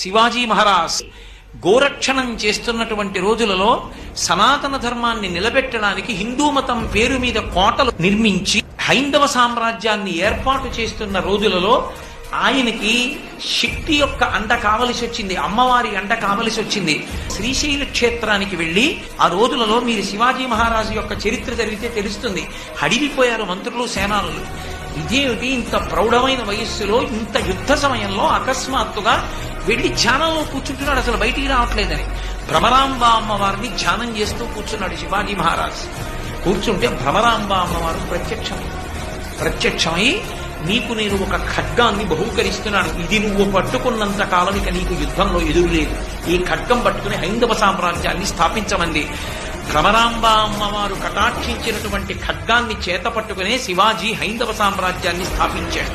శివాజీ మహారాజ్ గోరక్షణం చేస్తున్నటువంటి రోజులలో సనాతన ధర్మాన్ని నిలబెట్టడానికి హిందూ మతం పేరు మీద కోటలు నిర్మించి హైందవ సామ్రాజ్యాన్ని ఏర్పాటు చేస్తున్న రోజులలో ఆయనకి శక్తి యొక్క అండ కావలసి వచ్చింది, అమ్మవారి అండ కావలసి వచ్చింది. శ్రీశైల క్షేత్రానికి వెళ్లి ఆ రోజులలో మీరు శివాజీ మహారాజు యొక్క చరిత్ర జరిగితే తెలుస్తుంది. హడిలిపోయారు మంత్రులు, సేనానులు. ఇదేమిటి ఇంత ప్రౌఢమైన వయస్సులో ఇంత యుద్ధ సమయంలో అకస్మాత్తుగా వెళ్లి ధ్యానంలో కూర్చుంటున్నాడు, అసలు బయటికి రావట్లేదని. భ్రమరాంబ అమ్మవారిని ధ్యానం చేస్తూ కూర్చున్నాడు శివాజీ మహారాజ్. కూర్చుంటే భ్రమరాంబ అమ్మవారు ప్రత్యక్షమై నీకు నేను ఒక ఖడ్గాన్ని బహూకరిస్తున్నాను, ఇది నువ్వు పట్టుకున్నంత కాలం ఇక నీకు యుద్ధంలో ఎదురులేదు, ఈ ఖడ్గం పట్టుకుని హైందవ సామ్రాజ్యాన్ని స్థాపించమంది. భ్రమరాంబ అమ్మవారు కటాక్షించినటువంటి ఖడ్గాన్ని చేత పట్టుకునే శివాజీ హైందవ సామ్రాజ్యాన్ని స్థాపించాడు.